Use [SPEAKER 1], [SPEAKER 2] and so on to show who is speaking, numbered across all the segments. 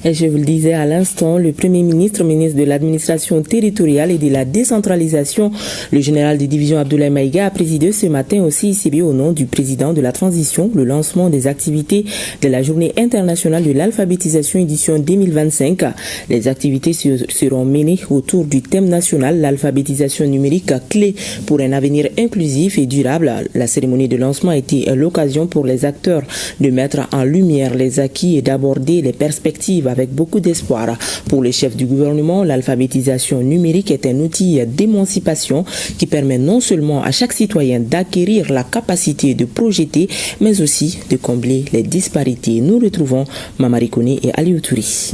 [SPEAKER 1] Et je vous le disais à l'instant, le Premier ministre, ministre de l'administration territoriale et de la décentralisation, le général de division Abdoulaye Maïga a présidé ce matin au CICB au nom du président de la transition le lancement des activités de la journée internationale de l'alphabétisation édition 2025. Les activités seront menées autour du thème national, l'alphabétisation numérique clé pour un avenir inclusif et durable. La cérémonie de lancement a été l'occasion pour les acteurs de mettre en lumière les acquis et d'aborder les perspectives avec beaucoup d'espoir. Pour les chefs du gouvernement, l'alphabétisation numérique est un outil d'émancipation qui permet non seulement à chaque citoyen d'acquérir la capacité de projeter, mais aussi de combler les disparités. Nous retrouvons Mamari Koné et Aliou Touri.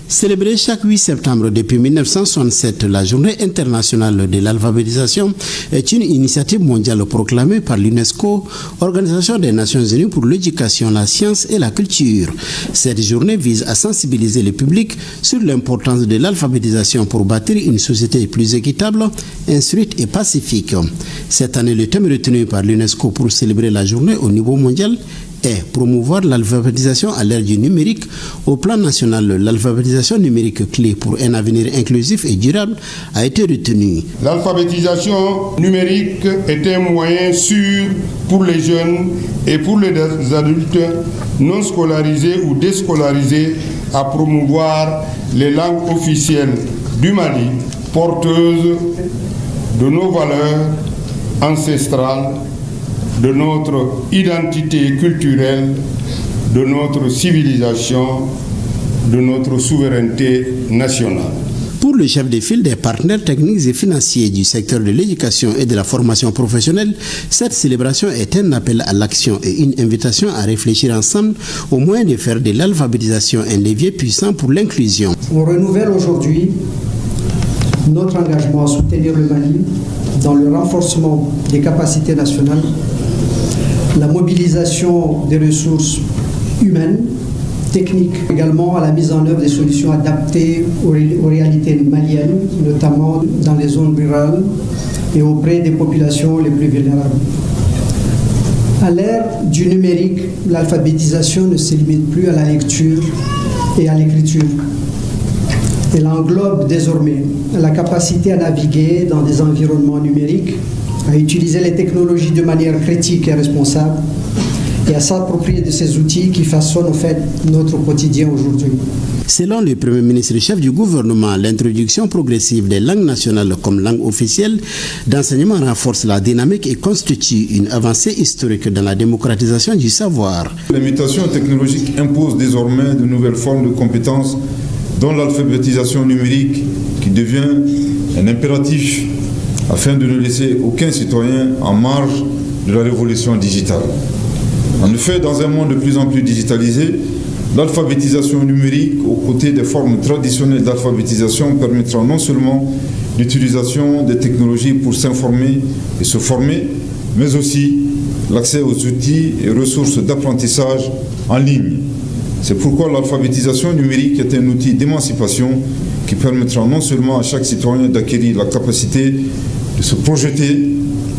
[SPEAKER 2] Célébrée chaque 8 septembre depuis 1967, la Journée internationale de l'alphabétisation est une initiative mondiale proclamée par l'UNESCO, Organisation des Nations Unies pour l'éducation, la science et la culture. Cette journée vise à sensibiliser le public sur l'importance de l'alphabétisation pour bâtir une société plus équitable, instruite et pacifique. Cette année, le thème retenu par l'UNESCO pour célébrer la journée au niveau mondial est promouvoir l'alphabétisation à l'ère du numérique. Au plan national, l'alphabétisation numérique clé pour un avenir inclusif et durable a été retenue.
[SPEAKER 3] L'alphabétisation numérique est un moyen sûr pour les jeunes et pour les adultes non scolarisés ou déscolarisés à promouvoir les langues officielles du Mali, porteuses de nos valeurs ancestrales, de notre identité culturelle, de notre civilisation, de notre souveraineté nationale.
[SPEAKER 2] Pour le chef de file des partenaires techniques et financiers du secteur de l'éducation et de la formation professionnelle, cette célébration est un appel à l'action et une invitation à réfléchir ensemble au moyen de faire de l'alphabétisation un levier puissant pour l'inclusion.
[SPEAKER 4] On renouvelle aujourd'hui notre engagement à soutenir le Mali dans le renforcement des capacités nationales, la mobilisation des ressources humaines, techniques, également à la mise en œuvre des solutions adaptées aux réalités maliennes, notamment dans les zones rurales et auprès des populations les plus vulnérables. À l'ère du numérique, l'alphabétisation ne se limite plus à la lecture et à l'écriture. Elle englobe désormais la capacité à naviguer dans des environnements numériques, à utiliser les technologies de manière critique et responsable et à s'approprier de ces outils qui façonnent en fait notre quotidien aujourd'hui.
[SPEAKER 2] Selon le Premier ministre chef du gouvernement, l'introduction progressive des langues nationales comme langue officielle d'enseignement renforce la dynamique et constitue une avancée historique dans la démocratisation du savoir.
[SPEAKER 5] Les mutations technologiques imposent désormais de nouvelles formes de compétences dont l'alphabétisation numérique qui devient un impératif afin de ne laisser aucun citoyen en marge de la révolution digitale. En effet, dans un monde de plus en plus digitalisé, l'alphabétisation numérique, aux côtés des formes traditionnelles d'alphabétisation, permettra non seulement l'utilisation des technologies pour s'informer et se former, mais aussi l'accès aux outils et ressources d'apprentissage en ligne. C'est pourquoi l'alphabétisation numérique est un outil d'émancipation qui permettra non seulement à chaque citoyen d'acquérir la capacité de se projeter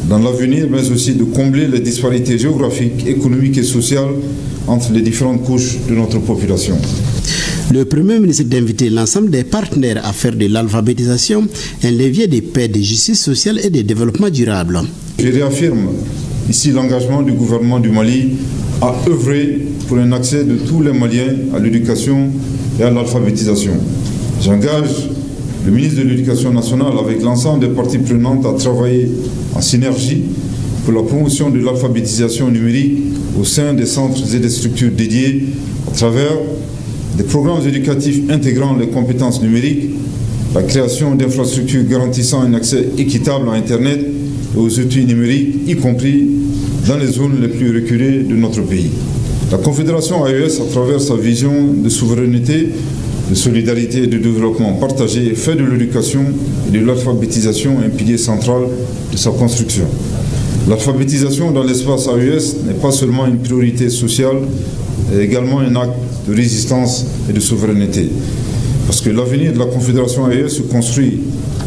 [SPEAKER 5] dans l'avenir, mais aussi de combler les disparités géographiques, économiques et sociales entre les différentes couches de notre population.
[SPEAKER 2] Le Premier ministre d'inviter l'ensemble des partenaires à faire de l'alphabétisation un levier de paix, de justice sociale et de développement durable.
[SPEAKER 5] Je réaffirme ici l'engagement du gouvernement du Mali à œuvrer pour un accès de tous les Maliens à l'éducation et à l'alphabétisation. J'engage le ministre de l'Éducation nationale avec l'ensemble des parties prenantes à travailler en synergie pour la promotion de l'alphabétisation numérique au sein des centres et des structures dédiées à travers des programmes éducatifs intégrant les compétences numériques, la création d'infrastructures garantissant un accès équitable à Internet et aux outils numériques, y compris dans les zones les plus reculées de notre pays. La Confédération AES, à travers sa vision de souveraineté, de solidarité et de développement partagé, fait de l'éducation et de l'alphabétisation un pilier central de sa construction. L'alphabétisation dans l'espace AES n'est pas seulement une priorité sociale, mais également un acte de résistance et de souveraineté. Parce que l'avenir de la Confédération AES se construit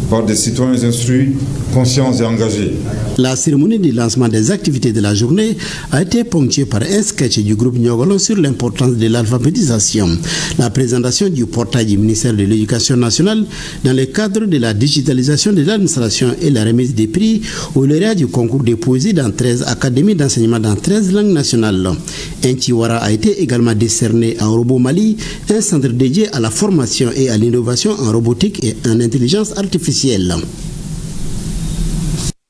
[SPEAKER 5] par des citoyens instruits, conscients et engagés.
[SPEAKER 2] La cérémonie de lancement des activités de la journée a été ponctuée par un sketch du groupe Nyogolon sur l'importance de l'alphabétisation, la présentation du portail du ministère de l'Éducation nationale dans le cadre de la digitalisation de l'administration et la remise des prix au lauréat du concours de poésie dans 13 académies d'enseignement dans 13 langues nationales. Un Tiwara a été également décerné à Robo Mali, un centre dédié à la formation et à l'innovation en robotique et en intelligence artificielle.